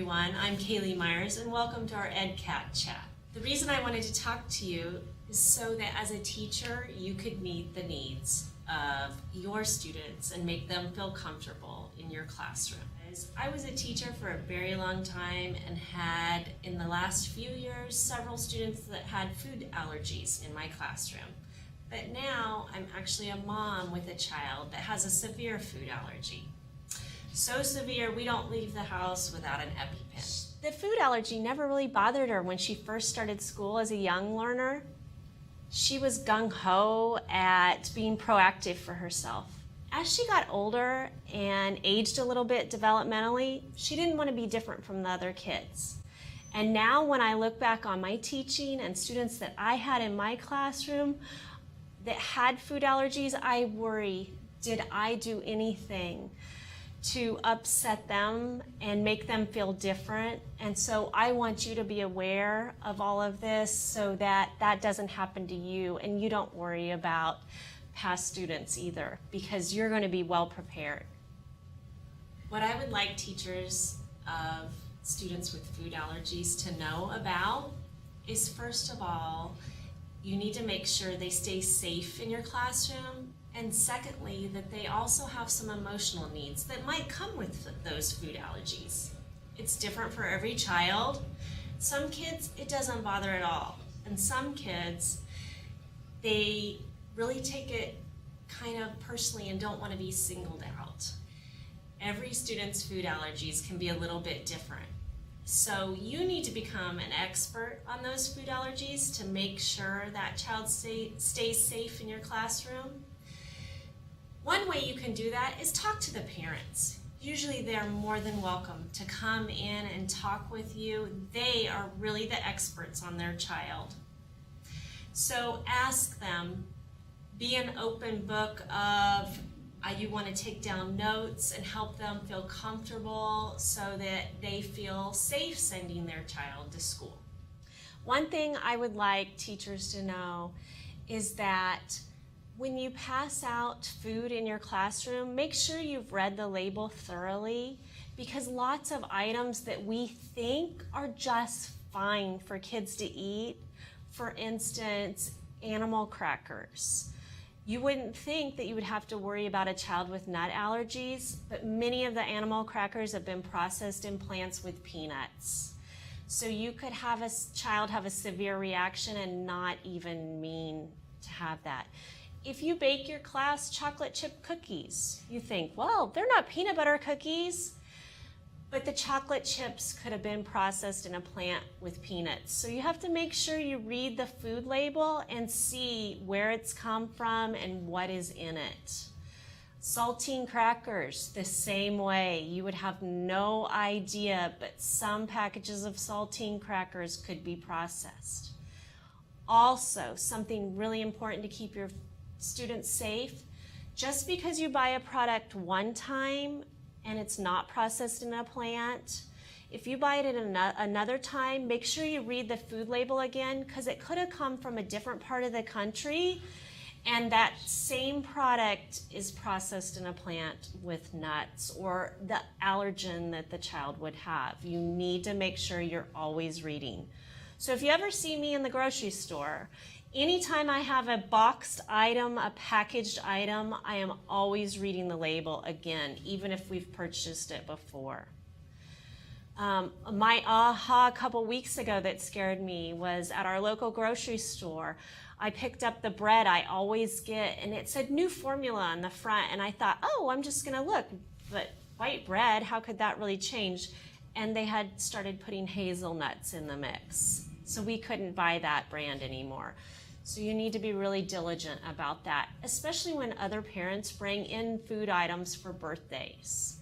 everyone. I'm Kaylee Myers and welcome to our EdCat Chat. The reason I wanted to talk to you is so that as a teacher you could meet the needs of your students and make them feel comfortable in your classroom. I was a teacher for a very long time and had, in the last few years, several students that had food allergies in my classroom. But now I'm actually a mom with a child that has a severe food allergy. So severe we don't leave the house without an EpiPen. The food allergy never really bothered her when she first started school as a young learner. She was gung-ho at being proactive for herself. As she got older and aged a little bit developmentally, she didn't want to be different from the other kids. And now when I look back on my teaching and students that I had in my classroom that had food allergies, I worry, did I do anything to upset them and make them feel different? And so I want you to be aware of all of this so that that doesn't happen to you and you don't worry about past students either, because you're going to be well prepared. What I would like teachers of students with food allergies to know about is, first of all, you need to make sure they stay safe in your classroom, and secondly, that they also have some emotional needs that might come with those food allergies. It's different for every child. Some kids, it doesn't bother at all, and some kids, they really take it kind of personally and don't want to be singled out. Every student's food allergies can be a little bit different. So you need to become an expert on those food allergies to make sure that child stays safe in your classroom. One way you can do that is talk to the parents. Usually they're more than welcome to come in and talk with you. They are really the experts on their child. So ask them, be an open book of you want to take down notes and help them feel comfortable so that they feel safe sending their child to school. One thing I would like teachers to know is that when you pass out food in your classroom, make sure you've read the label thoroughly, because lots of items that we think are just fine for kids to eat, for instance, animal crackers. You wouldn't think that you would have to worry about a child with nut allergies, but many of the animal crackers have been processed in plants with peanuts. So you could have a child have a severe reaction and not even mean to have that. If you bake your class chocolate chip cookies, you think, well, they're not peanut butter cookies, but the chocolate chips could have been processed in a plant with peanuts. So you have to make sure you read the food label and see where it's come from and what is in it. Saltine crackers, the same way. You would have no idea, but some packages of saltine crackers could be processed. Also, something really important to keep your students safe, just because you buy a product one time and it's not processed in a plant, if you buy it at another time, make sure you read the food label again, because it could have come from a different part of the country and that same product is processed in a plant with nuts or the allergen that the child would have. You need to make sure you're always reading. So if you ever see me in the grocery store, anytime I have a boxed item, a packaged item, I am always reading the label again, even if we've purchased it before. My aha a couple weeks ago that scared me was at our local grocery store. I picked up the bread I always get, and it said new formula on the front, and I thought, oh, I'm just gonna look, but white bread, how could that really change? And they had started putting hazelnuts in the mix. So we couldn't buy that brand anymore. So you need to be really diligent about that, especially when other parents bring in food items for birthdays.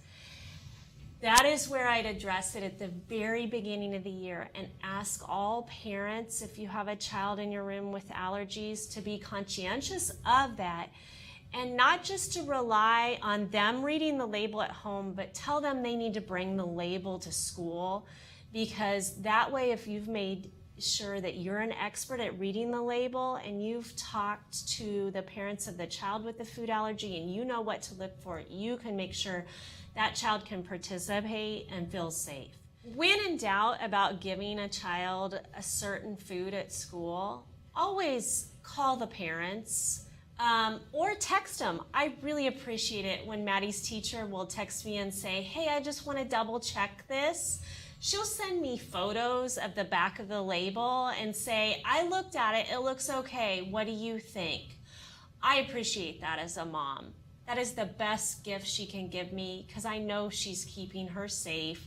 That is where I'd address it at the very beginning of the year and ask all parents, if you have a child in your room with allergies, to be conscientious of that and not just to rely on them reading the label at home, but tell them they need to bring the label to school, because that way, if you've made sure that you're an expert at reading the label and you've talked to the parents of the child with the food allergy and you know what to look for, you can make sure that child can participate and feel safe. When in doubt about giving a child a certain food at school, always call the parents or text them. I really appreciate it when Maddie's teacher will text me and say, hey, I just want to double check this. She'll send me photos of the back of the label and say, I looked at it, it looks okay, what do you think? I appreciate that as a mom. That is the best gift she can give me because I know she's keeping her safe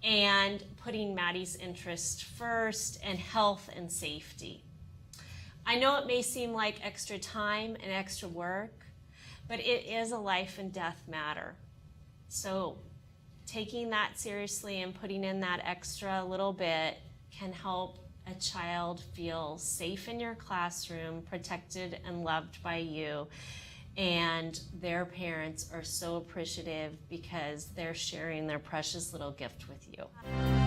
and putting Maddie's interest first and health and safety. I know it may seem like extra time and extra work, but it is a life and death matter. So taking that seriously and putting in that extra little bit can help a child feel safe in your classroom, protected and loved by you. And their parents are so appreciative because they're sharing their precious little gift with you.